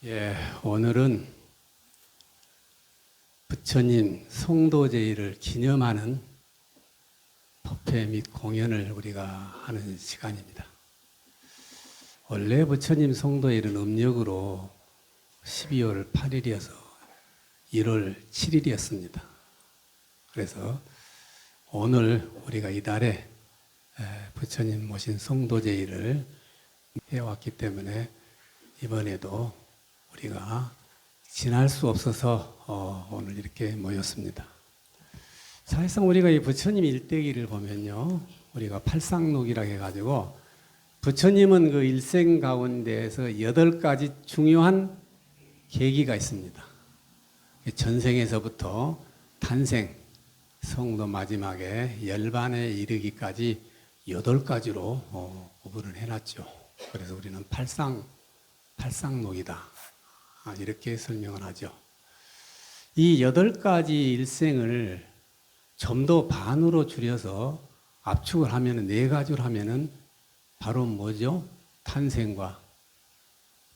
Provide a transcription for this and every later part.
예, 오늘은 부처님 성도제의를 기념하는 법회 및 공연을 우리가 하는 시간입니다. 원래 부처님 성도일은 음력으로 12월 8일이어서 1월 7일이었습니다. 그래서 오늘 우리가 이달에 부처님 모신 성도제의를 해왔기 때문에 이번에도 우리가 지날 수 없어서 오늘 이렇게 모였습니다. 사실상 우리가 이 부처님 일대기를 보면요, 우리가 팔상록이라고 해가지고 부처님은 그 일생 가운데에서 8가지 중요한 계기가 있습니다. 전생에서부터 탄생, 성도 마지막에 열반에 이르기까지 8가지로 구분을 해놨죠. 그래서 우리는 팔상록이다, 이렇게 설명을 하죠. 이 8가지 일생을 좀 더 반으로 줄여서 압축을 하면 4가지로 하면은 바로 뭐죠? 탄생과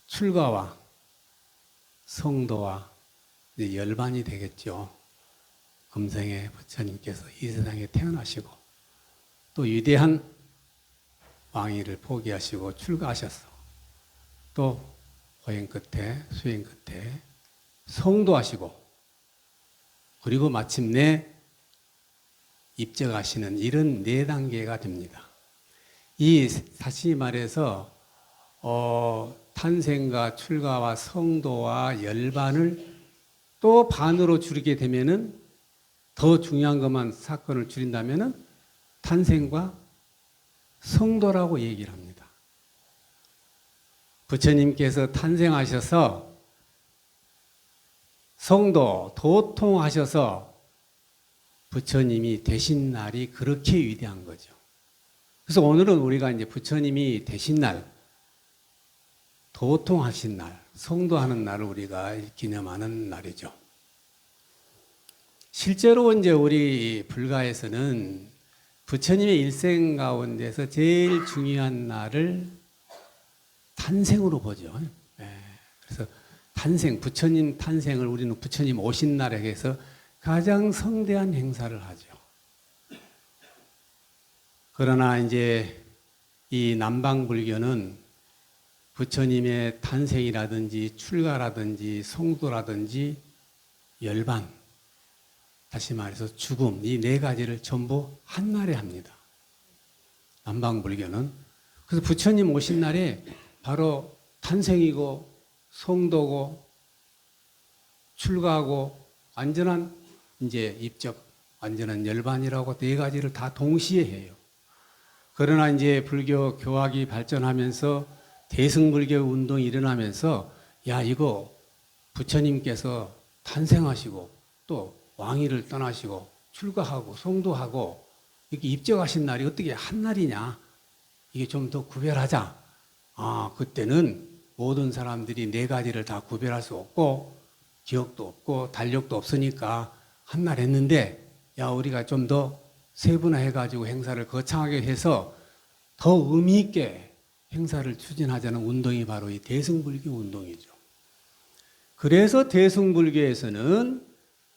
출가와 성도와 이제 열반이 되겠죠. 금생에 부처님께서 이 세상에 태어나시고 또 위대한 왕위를 포기하시고 출가하셔서 또 호행 끝에 수행 끝에 성도하시고 그리고 마침내 입적하시는 이런 4단계가 됩니다. 이 다시 말해서 탄생과 출가와 성도와 열반을 또 반으로 줄이게 되면은 더 중요한 것만 사건을 줄인다면은 탄생과 성도라고 얘기를 합니다. 부처님께서 탄생하셔서 성도, 도통하셔서 부처님이 되신 날이 그렇게 위대한 거죠. 그래서 오늘은 우리가 이제 부처님이 되신 날, 도통하신 날, 성도하는 날을 우리가 기념하는 날이죠. 실제로 이제 우리 불가에서는 부처님의 일생 가운데서 제일 중요한 날을 탄생으로 보죠. 그래서 탄생, 부처님 탄생을 우리는 부처님 오신 날에 해서 가장 성대한 행사를 하죠. 그러나 이제 이 남방불교는 부처님의 탄생이라든지 출가라든지 성도라든지 열반, 다시 말해서 죽음, 이 4가지를 전부 한날에 합니다. 남방불교는. 그래서 부처님 오신 날에 바로 탄생이고 성도고 출가하고 완전한 이제 입적, 완전한 열반이라고 4가지를 다 동시에 해요. 그러나 이제 불교 교학이 발전하면서 대승불교 운동이 일어나면서 야, 이거 부처님께서 탄생하시고 또 왕위를 떠나시고 출가하고 성도하고 이렇게 입적하신 날이 어떻게 한 날이냐? 이게 좀 더 구별하자. 그때는 모든 사람들이 4가지를 다 구별할 수 없고 기억도 없고 달력도 없으니까 한 날 했는데 야, 우리가 좀 더 세분화해가지고 행사를 거창하게 해서 더 의미 있게 행사를 추진하자는 운동이 바로 이 대승불교 운동이죠. 그래서 대승불교에서는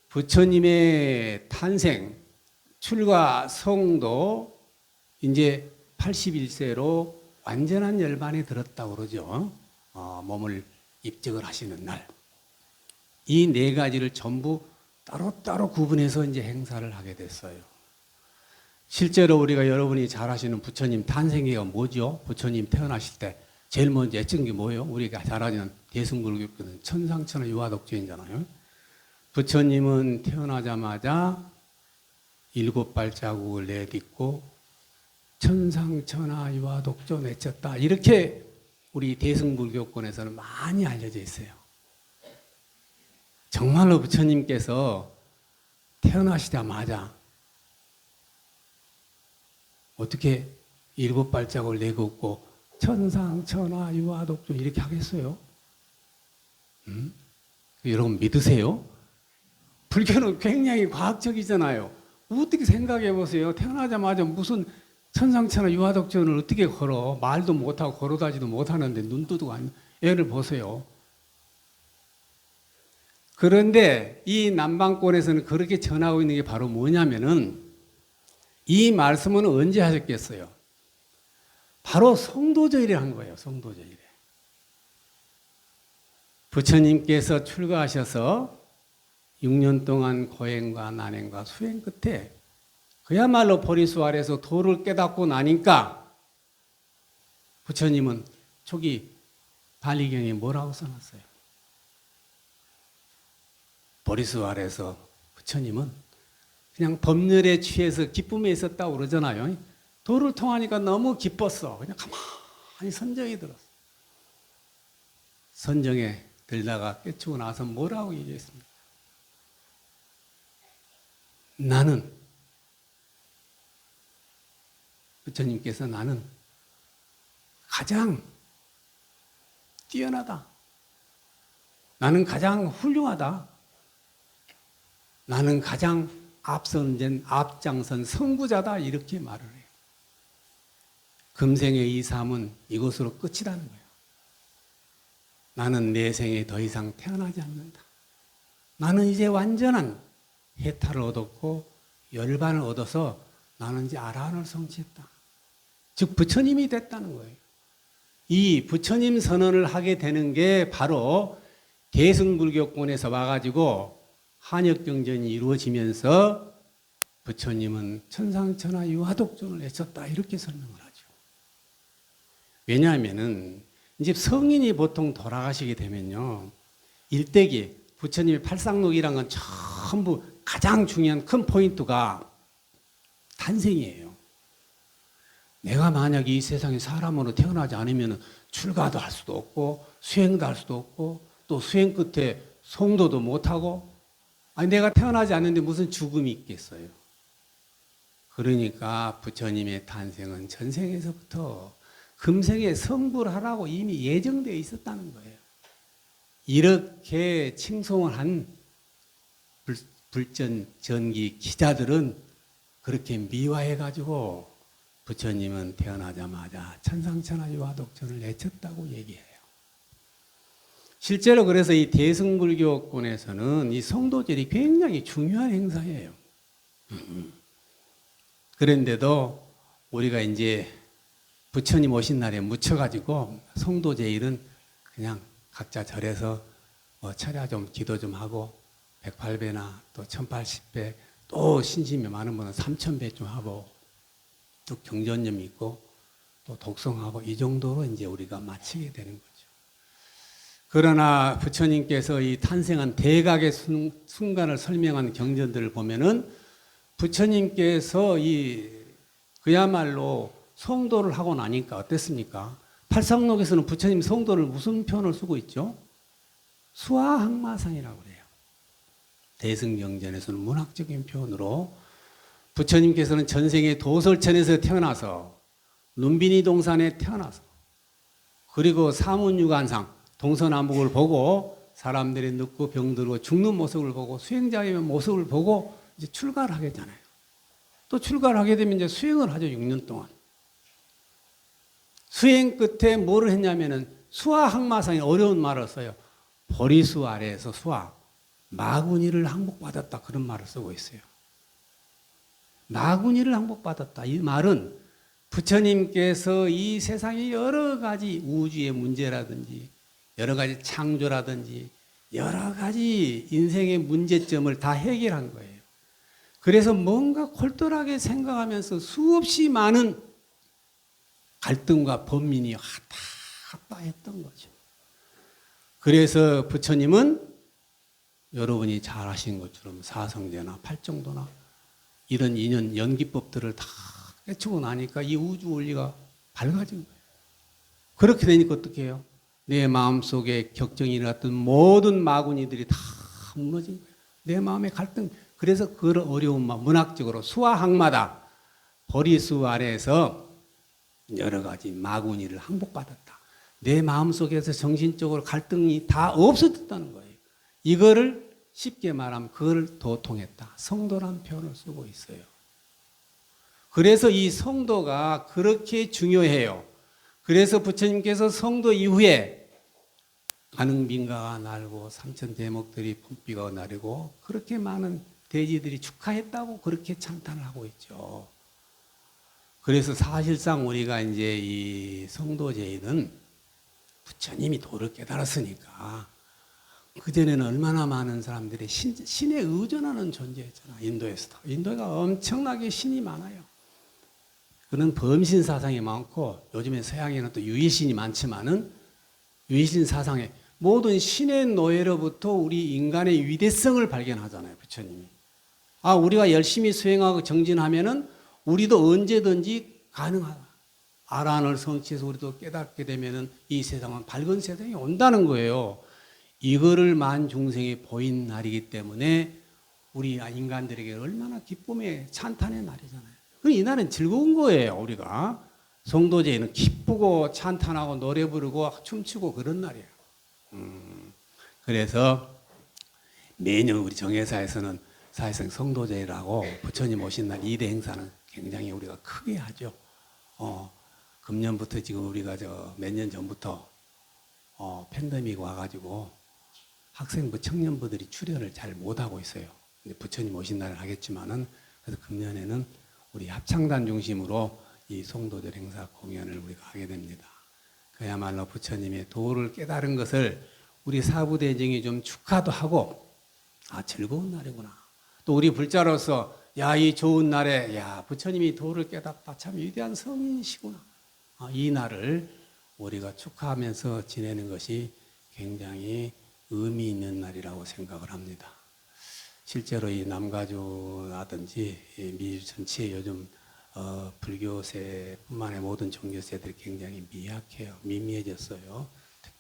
부처님의 탄생, 출가, 성도 이제 81세로 완전한 열반에 들었다고 그러죠. 몸을 입적을 하시는 날. 이 4가지를 전부 따로따로 구분해서 이제 행사를 하게 됐어요. 실제로 우리가 여러분이 잘 아시는 부처님 탄생기가 뭐죠? 부처님 태어나실 때 제일 먼저 했던 게 뭐예요? 우리가 잘 아는 대승불교는 천상천하 유화독존이잖아요. 부처님은 태어나자마자 7발자국을 내딛고 천상천하 유화독존 외쳤다. 이렇게 우리 대승불교권에서는 많이 알려져 있어요. 정말로 부처님께서 태어나시자마자 어떻게 7발자국을 내딛고 천상천하 유화독존 이렇게 하겠어요? 여러분 믿으세요? 불교는 굉장히 과학적이잖아요. 어떻게 생각해 보세요. 태어나자마자 무슨 천상천하 유화독존을 어떻게 걸어? 말도 못하고 걸어다지도 못하는데 눈 뜨고 예를 보세요. 그런데 이 남방권에서는 그렇게 전하고 있는 게 바로 뭐냐면은 이 말씀은 언제 하셨겠어요? 바로 성도절이라 한 거예요. 성도절이래. 부처님께서 출가하셔서 6년 동안 고행과 난행과 수행 끝에 그야말로 보리수 아래서 도를 깨닫고 나니까 부처님은 초기 발리경에 뭐라고 써놨어요? 보리수 아래서 부처님은 그냥 법률에 취해서 기쁨에 있었다고 그러잖아요. 도를 통하니까 너무 기뻤어. 그냥 가만히 선정에 들었어. 선정에 들다가 깨치고 나서 뭐라고 얘기했습니까? 나는, 부처님께서 나는 가장 뛰어나다. 나는 가장 훌륭하다. 나는 가장 앞장선 선구자다. 이렇게 말을 해요. 금생의 이 삶은 이것으로 끝이라는 거예요. 나는 내 생에 더 이상 태어나지 않는다. 나는 이제 완전한 해탈을 얻었고 열반을 얻어서 나는 이제 아라한을 성취했다. 즉 부처님이 됐다는 거예요. 이 부처님 선언을 하게 되는 게 바로 대승불교권에서 와가지고 한역경전이 이루어지면서 부처님은 천상천하 유화독존을 외쳤다. 이렇게 설명을 하죠. 왜냐하면은 이제 성인이 보통 돌아가시게 되면요. 일대기, 부처님의 팔상록이란 건 전부 가장 중요한 큰 포인트가 탄생이에요. 내가 만약에 이 세상에 사람으로 태어나지 않으면 출가도 할 수도 없고 수행도 할 수도 없고 또 수행 끝에 성도도 못하고 아니 내가 태어나지 않는데 무슨 죽음이 있겠어요. 그러니까 부처님의 탄생은 전생에서부터 금생에 성불 하라고 이미 예정되어 있었다는 거예요. 이렇게 칭송을 한 불전 전기 기자들은 그렇게 미화해가지고 부처님은 태어나자마자 천상천하 유화독존을 내쳤다고 얘기해요. 실제로 그래서 이 대승불교권에서는 이 성도절이 굉장히 중요한 행사예요. 그런데도 우리가 이제 부처님 오신 날에 묻혀가지고 성도제일은 그냥 각자 절에서 뭐 철야 좀 기도 좀 하고 108배나 또 1080배 또 신심이 많은 분은 3000배 좀 하고 또 경전 좀 있고 또 독성하고 이 정도로 이제 우리가 마치게 되는 거죠. 그러나 부처님께서 이 탄생한 대각의 순간을 설명한 경전들을 보면은 부처님께서 그야말로 성도를 하고 나니까 어땠습니까? 팔상록에서는 부처님 성도를 무슨 표현을 쓰고 있죠? 수화항마상이라고 그래요. 대승경전에서는 문학적인 표현으로 부처님께서는 전생에 도솔천에서 태어나서 눈비니 동산에 태어나서 그리고 사문유관상 동서남북을 보고 사람들이 늙고 병들고 죽는 모습을 보고 수행자의 모습을 보고 이제 출가를 하게 되잖아요. 또 출가를 하게 되면 이제 수행을 하죠. 6년 동안. 수행 끝에 뭐를 했냐면은 수화항마상이 어려운 말을 써요. 보리수 아래에서 수화, 마구니를 항복받았다. 그런 말을 쓰고 있어요. 마구니를 항복받았다. 이 말은 부처님께서 이 세상의 여러 가지 우주의 문제라든지 여러 가지 창조라든지 여러 가지 인생의 문제점을 다 해결한 거예요. 그래서 뭔가 콜똘하게 생각하면서 수없이 많은 갈등과 번민이 왔다 갔다 했던 거죠. 그래서 부처님은 여러분이 잘 아시는 것처럼 사성제나 팔정도나 이런 인연 연기법들을 다 깨치고 나니까 이 우주 원리가 밝아진 거예요. 그렇게 되니까 어떻게 해요? 내 마음속에 격정이 일어났던 모든 마구니들이 다 무너진 거예요. 내 마음의 갈등. 그래서 그 어려운 마음, 문학적으로 수화항마다 보리수 아래에서 여러 가지 마구니를 항복받았다. 내 마음속에서 정신적으로 갈등이 다 없어졌다는 거예요. 이거를 쉽게 말하면 그걸 도통했다. 성도란 표현을 쓰고 있어요. 그래서 이 성도가 그렇게 중요해요. 그래서 부처님께서 성도 이후에 관흥빙가가 날고 삼천 대목들이 봄비가 나르고 그렇게 많은 대지들이 축하했다고 그렇게 찬탄을 하고 있죠. 그래서 사실상 우리가 이제 이 성도제일은 부처님이 도를 깨달았으니까 그전에는 얼마나 많은 사람들이 신에 의존하는 존재였잖아. 인도에서도. 인도가 엄청나게 신이 많아요. 그런 범신 사상이 많고 요즘에 서양에는 또 유의신이 많지만은 유의신 사상에 모든 신의 노예로부터 우리 인간의 위대성을 발견하잖아요. 부처님이. 아, 우리가 열심히 수행하고 정진하면은 우리도 언제든지 가능하다. 아라한을 성취해서 우리도 깨닫게 되면은 이 세상은 밝은 세상이 온다는 거예요. 이거를 만 중생이 보인 날이기 때문에 우리 인간들에게 얼마나 기쁨의 찬탄의 날이잖아요. 이 날은 즐거운 거예요. 우리가 성도제에는 기쁘고 찬탄하고 노래 부르고 춤추고 그런 날이에요. 그래서 매년 우리 정회사에서는 사실상 성도제라고 부처님 오신 날 2대 행사는 굉장히 우리가 크게 하죠. 금년부터 지금 우리가 몇 년 전부터 팬데믹 와가지고 학생부 청년부들이 출연을 잘 못하고 있어요. 근데 부처님 오신 날을 하겠지만은 그래서 금년에는 우리 합창단 중심으로 이 송도절 행사 공연을 우리가 하게 됩니다. 그야말로 부처님의 도를 깨달은 것을 우리 사부대중이 좀 축하도 하고 아 즐거운 날이구나. 또 우리 불자로서 야 이 좋은 날에 야 부처님이 도를 깨닫다 참 위대한 성인이시구나. 이 날을 우리가 축하하면서 지내는 것이 굉장히 의미 있는 날이라고 생각을 합니다. 실제로 이 남가주라든지 미주 전체에 요즘 불교세뿐만 아니라 모든 종교세들이 굉장히 미약해요. 미미해졌어요.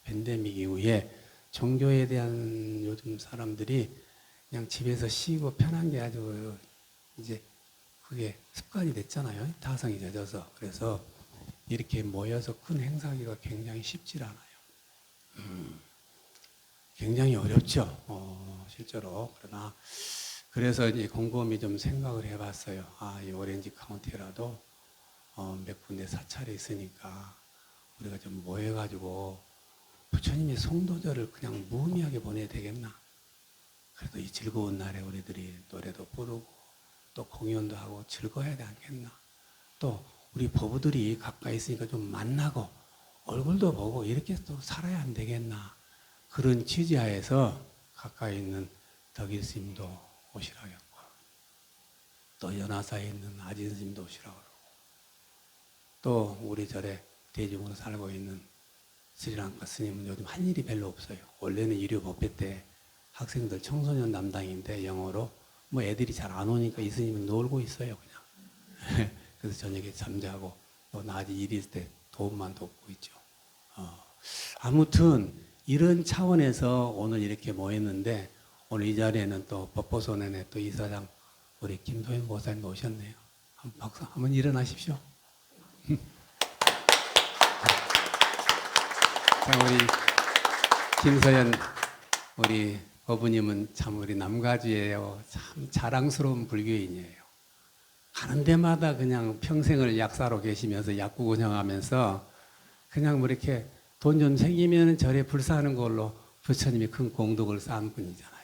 팬데믹 이후에 종교에 대한 요즘 사람들이 그냥 집에서 쉬고 편한 게 아주 이제 그게 습관이 됐잖아요. 타성이 젖어서. 그래서 이렇게 모여서 큰 행사하기가 굉장히 쉽지 않아요. 굉장히 어렵죠. 실제로. 그러나 그래서 이제 곰곰이 좀 생각을 해봤어요. 이 오렌지 카운티라도 몇 군데 사찰이 있으니까 우리가 좀 모여가지고 부처님의 성도절을 그냥 무의미하게 보내야 되겠나. 그래도 이 즐거운 날에 우리들이 노래도 부르고 또 공연도 하고 즐거워야 되지 않겠나. 또 우리 법우들이 가까이 있으니까 좀 만나고 얼굴도 보고 이렇게 또 살아야 안 되겠나. 그런 취지하에서 가까이 있는 덕일 스님도 오시라고 했고 또 연화사에 있는 아진 스님도 오시라고 그러고 또 우리 절에 대중으로 살고 있는 스리랑카 스님은 요즘 할 일이 별로 없어요. 원래는 일요 법회 때 학생들 청소년 담당인데 영어로 뭐 애들이 잘 안 오니까 이 스님은 놀고 있어요 그냥. 그래서 저녁에 잠자고 또 낮에 일 있을 때 도움만 돕고 있죠. 아무튼 이런 차원에서 오늘 이렇게 모였는데 오늘 이 자리에는 또 법보선언의 또 이사장 우리 김소연 보살님 오셨네요. 박수 한번 일어나십시오. 자, 우리 김소연 우리 어부님은 참 우리 남가주예요. 참 자랑스러운 불교인이에요. 가는 데마다 그냥 평생을 약사로 계시면서 약국 운영하면서 그냥 뭐 이렇게 돈 좀 생기면 절에 불사하는 걸로 부처님이 큰 공덕을 쌓은 분이잖아요.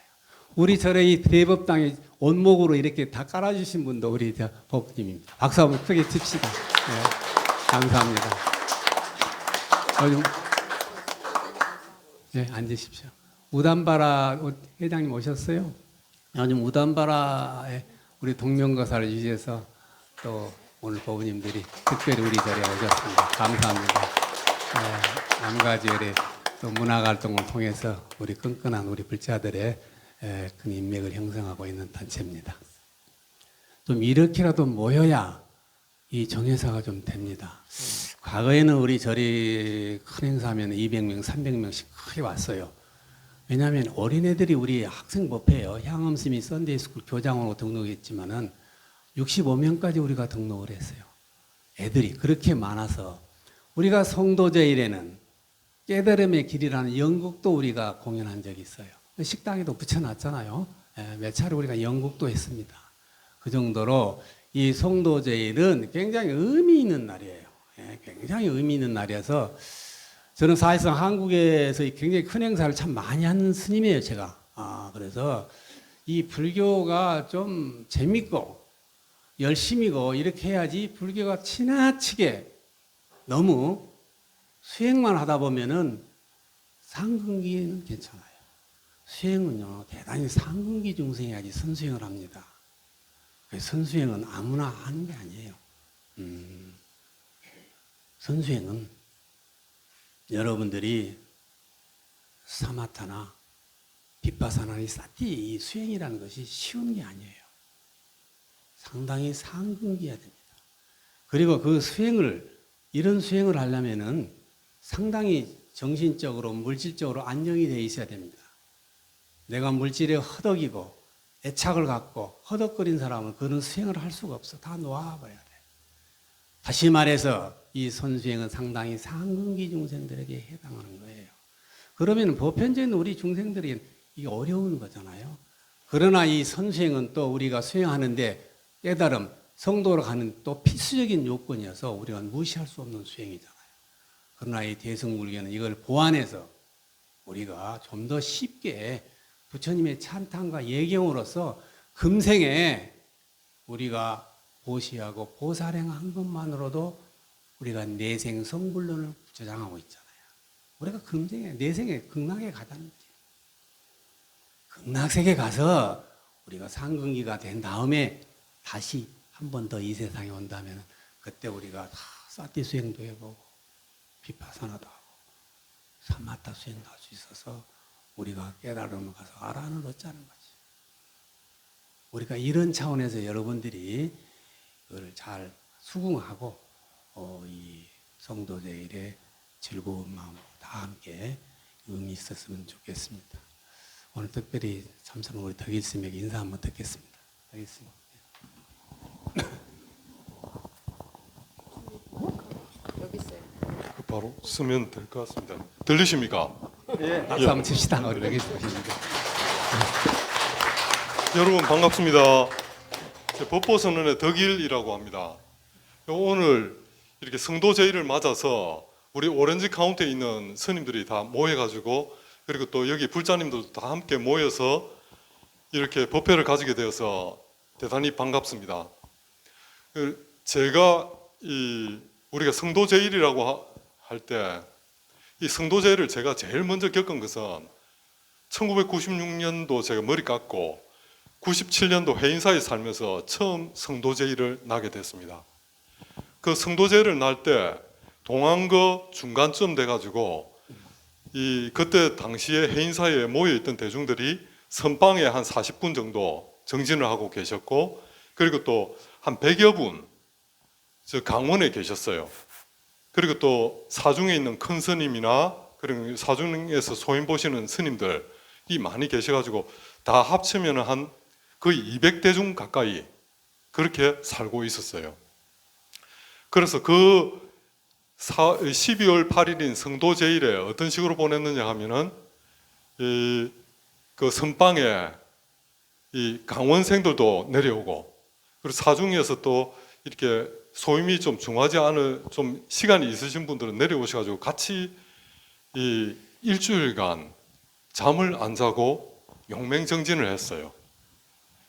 우리 절에 이 대법당에 원목으로 이렇게 다 깔아주신 분도 우리 법님입니다. 박수 한번 크게 칩시다. 네, 감사합니다. 요즘 네, 앉으십시오. 우담바라 회장님 오셨어요? 요즘 우담바라에 우리 동명거사를 유지해서 또 오늘 법우님들이 특별히 우리 자리에 오셨습니다. 감사합니다. 남가지열의 또 문화활동을 통해서 우리 끈끈한 우리 불자들의 큰 인맥을 형성하고 있는 단체입니다. 좀 이렇게라도 모여야 이 정회사가 좀 됩니다. 과거에는 우리 절이 큰 행사하면 200명, 300명씩 크게 왔어요. 왜냐하면 어린애들이 우리 학생 법회예요. 향엄스님이 썬데이스쿨 교장으로 등록했지만은 65명까지 우리가 등록을 했어요. 애들이 그렇게 많아서 우리가 성도제일에는 깨달음의 길이라는 연극도 우리가 공연한 적이 있어요. 식당에도 붙여놨잖아요. 몇 차례 우리가 연극도 했습니다. 그 정도로 이 성도제일은 굉장히 의미 있는 날이에요. 굉장히 의미 있는 날이어서 저는 사실상 한국에서 굉장히 큰 행사를 참 많이 하는 스님이에요, 제가. 그래서 이 불교가 좀 재밌고 열심이고 이렇게 해야지 불교가 지나치게 너무 수행만 하다 보면은 상근기는 괜찮아요. 수행은요, 대단히 상근기 중생해야지 선수행을 합니다. 선수행은 아무나 하는 게 아니에요. 선수행은 여러분들이 사마타나 빗바사나니 사티 이 수행이라는 것이 쉬운 게 아니에요. 상당히 상근기해야 됩니다. 그리고 그 수행을 이런 수행을 하려면은 상당히 정신적으로 물질적으로 안정이 되어 있어야 됩니다. 내가 물질에 허덕이고 애착을 갖고 허덕거린 사람은 그런 수행을 할 수가 없어. 다 놓아버려야 돼. 다시 말해서 이 선수행은 상당히 상근기 중생들에게 해당하는 거예요. 그러면 보편적인 우리 중생들이 이게 어려운 거잖아요. 그러나 이 선수행은 또 우리가 수행하는데 깨달음, 성도로 가는 또 필수적인 요건이어서 우리가 무시할 수 없는 수행이잖아요. 그러나 이 대승불교는 이걸 보완해서 우리가 좀 더 쉽게 부처님의 찬탄과 예경으로서 금생에 우리가 보시하고 보살행한 것만으로도 우리가 내생 성불론을 주장하고 있잖아요. 우리가 금생에 내생에 극락에 가자는 거지. 극락세계 가서 우리가 상근기가 된 다음에 다시 한 번 더 이 세상에 온다면 그때 우리가 다 사티 수행도 해보고 비파사나도 하고 사마타 수행도 할 수 있어서 우리가 깨달음을 가서 아라한을 얻자는 거지. 우리가 이런 차원에서 여러분들이 그걸 잘 수긍하고 이 성도제 일에 즐거운 마음으로 다 함께 의미 있었으면 좋겠습니다. 오늘 특별히 참석한 우리 덕일스님에게 인사 한번 듣겠습니다. 덕일스님. 여기 있어요. 바로 쓰면 될 것 같습니다. 들리십니까? 예. 박수 한번 칩시다. 우리 덕일스님. 여러분 반갑습니다. 법보선언의 덕일이라고 합니다. 오늘 이렇게 성도 제의를 맞아서 우리 오렌지 카운티에 있는 스님들이 다 모여가지고 그리고 또 여기 불자님들도 다 함께 모여서 이렇게 법회를 가지게 되어서 대단히 반갑습니다. 제가 우리가 성도 제일이라고 할 때 이 성도 제일을 제가 제일 먼저 겪은 것은 1996년도 제가 머리 깎고 97년도 해인사에 살면서 처음 성도 제일을 나게 됐습니다. 그 성도 제일을 날 때 동안거 중간쯤 돼가지고 그때 당시에 해인사에 모여있던 대중들이 선방에 한 40분 정도 정진을 하고 계셨고 그리고 또 한 100여 분 저 강원에 계셨어요. 그리고 또 사중에 있는 큰 스님이나 그리고 사중에서 소인 보시는 스님들이 많이 계셔가지고 다 합치면 한 거의 200대중 가까이 그렇게 살고 있었어요. 그래서 그 12월 8일인 성도 제일에 어떤 식으로 보냈느냐 하면은 그 선방에 이 강원생들도 내려오고 그리고 사중에서 또 이렇게 소임이 좀 중하지 않은 좀 시간이 있으신 분들은 내려오셔가지고 같이 이 일주일간 잠을 안 자고 용맹정진을 했어요.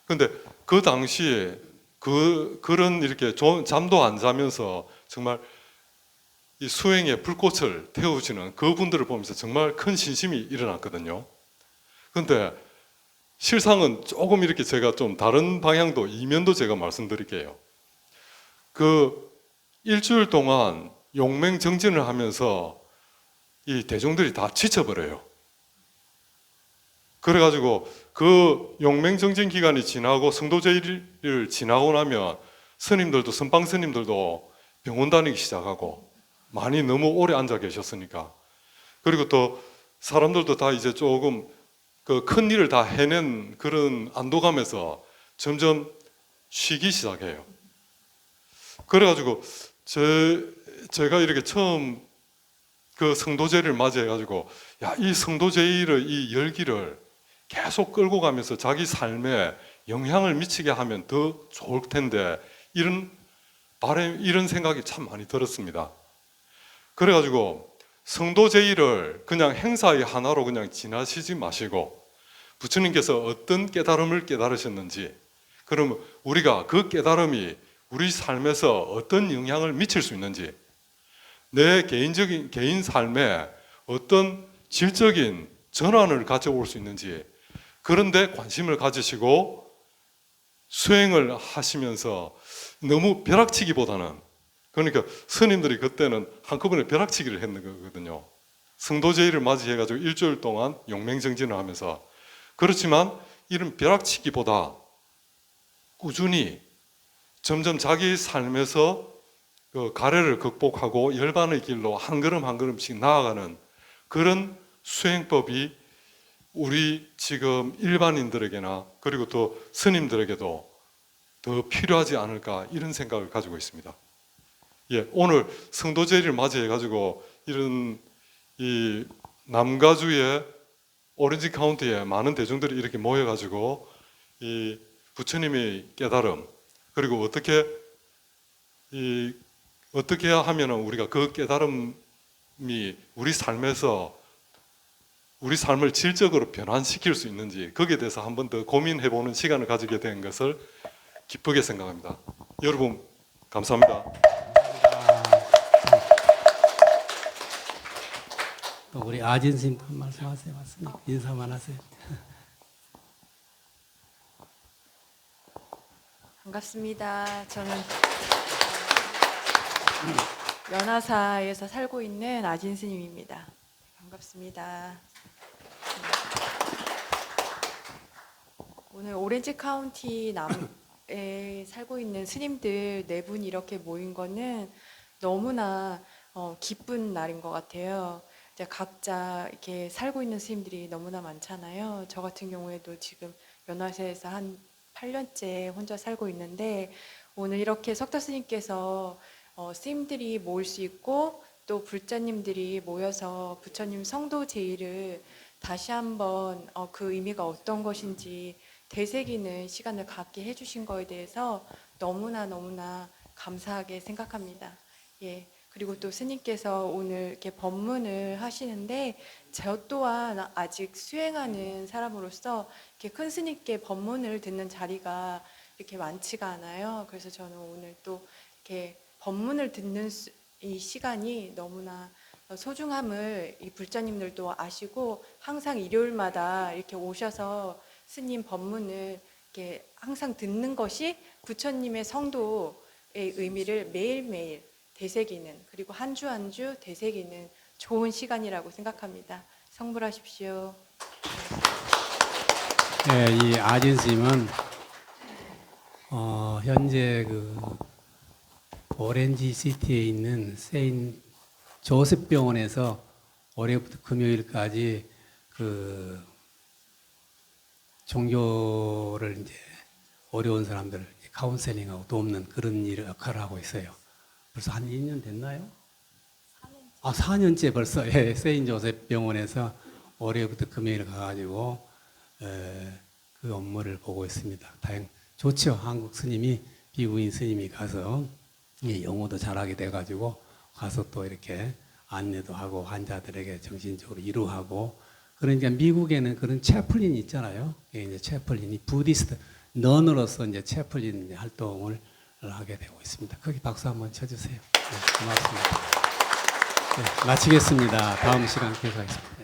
근데 그 당시에 그런 이렇게 잠도 안 자면서 정말 이 수행의 불꽃을 태우시는 그분들을 보면서 정말 큰 신심이 일어났거든요. 근데 실상은 조금 이렇게 제가 좀 다른 방향도 이면도 제가 말씀드릴게요. 그 일주일 동안 용맹정진을 하면서 이 대중들이 다 지쳐버려요. 그래가지고 그 용맹정진 기간이 지나고 성도제일을 지나고 나면 스님들도 선방 스님들도 병원 다니기 시작하고 많이 너무 오래 앉아 계셨으니까 그리고 또 사람들도 다 이제 조금 그 큰 일을 다 해낸 그런 안도감에서 점점 쉬기 시작해요. 그래가지고 제가 이렇게 처음 그 성도제일을 맞이해가지고 이 성도제일의 이 열기를 계속 끌고 가면서 자기 삶에 영향을 미치게 하면 더 좋을 텐데 이런 생각이 참 많이 들었습니다. 그래가지고 성도 제의를 그냥 행사의 하나로 그냥 지나치지 마시고 부처님께서 어떤 깨달음을 깨달으셨는지, 그러면 우리가 그 깨달음이 우리 삶에서 어떤 영향을 미칠 수 있는지, 내 개인 삶에 어떤 질적인 전환을 가져올 수 있는지, 그런데 관심을 가지시고 수행을 하시면서 너무 벼락치기보다는, 그러니까 스님들이 그때는 한꺼번에 벼락치기를 했는 거거든요. 성도제의를 맞이해가지고 일주일 동안 용맹정진을 하면서. 그렇지만 이런 벼락치기보다 꾸준히 점점 자기 삶에서 그 가래를 극복하고 열반의 길로 한 걸음 한 걸음씩 나아가는 그런 수행법이 우리 지금 일반인들에게나 그리고 또 스님들에게도 더 필요하지 않을까, 이런 생각을 가지고 있습니다. 예, 오늘 성도제의를 맞이해가지고 이런 이 남가주의 오렌지 카운티에 많은 대중들이 이렇게 모여가지고 이 부처님의 깨달음, 그리고 어떻게 해야 하면 우리가 그 깨달음이 우리 삶에서 우리 삶을 질적으로 변환시킬 수 있는지, 거기에 대해서 한 번 더 고민해보는 시간을 가지게 된 것을 기쁘게 생각합니다. 여러분 감사합니다. 또 우리 아진 스님 한 말씀하세요. 맞습니까? 인사만 하세요. 반갑습니다. 저는 연화사에서 살고 있는 아진 스님입니다. 반갑습니다. 오늘 오렌지 카운티 남에 살고 있는 스님들 4분이 이렇게 모인 거는 너무나 기쁜 날인 것 같아요. 이제 각자 이렇게 살고 있는 스님들이 너무나 많잖아요. 저 같은 경우에도 지금 연화사에서 한 8년째 혼자 살고 있는데, 오늘 이렇게 석타 스님께서 스님들이 모일 수 있고 또 불자님들이 모여서 부처님 성도 제의를 다시 한번 그 의미가 어떤 것인지 되새기는 시간을 갖게 해주신 거에 대해서 너무나 감사하게 생각합니다. 예. 그리고 또 스님께서 오늘 이렇게 법문을 하시는데, 저 또한 아직 수행하는 사람으로서 이렇게 큰 스님께 법문을 듣는 자리가 이렇게 많지가 않아요. 그래서 저는 오늘 또 이렇게 법문을 듣는 이 시간이 너무나 소중함을 이 불자님들도 아시고, 항상 일요일마다 이렇게 오셔서 스님 법문을 이렇게 항상 듣는 것이 부처님의 성도의 의미를 매일매일 되새기는, 그리고 한 주 한 주 되새기는 좋은 시간이라고 생각합니다. 성불하십시오. 네, 이 아진 스님은 현재 그 오렌지 시티에 있는 세인 조셉 병원에서 올해부터 금요일까지 그 종교를 이제 어려운 사람들 카운셀링하고 돕는 그런 일을 역할을 하고 있어요. 벌써 한 2년 됐나요? 4년째 벌써. 예, 세인 조셉 병원에서 올해부터 금요일 가가지고 그 업무를 보고 있습니다. 좋죠. 한국 스님이, 비구인 스님이 가서 영어도 잘하게 돼가지고 가서 또 이렇게 안내도 하고 환자들에게 정신적으로 위로하고. 그러니까 미국에는 그런 채플린이 있잖아요. 이제 채플린이 부디스트 넌으로서 이제 채플린 활동을 하게 되고 있습니다. 거기 박수 한번 쳐주세요. 네, 고맙습니다. 네, 마치겠습니다. 다음 시간 계속하겠습니다.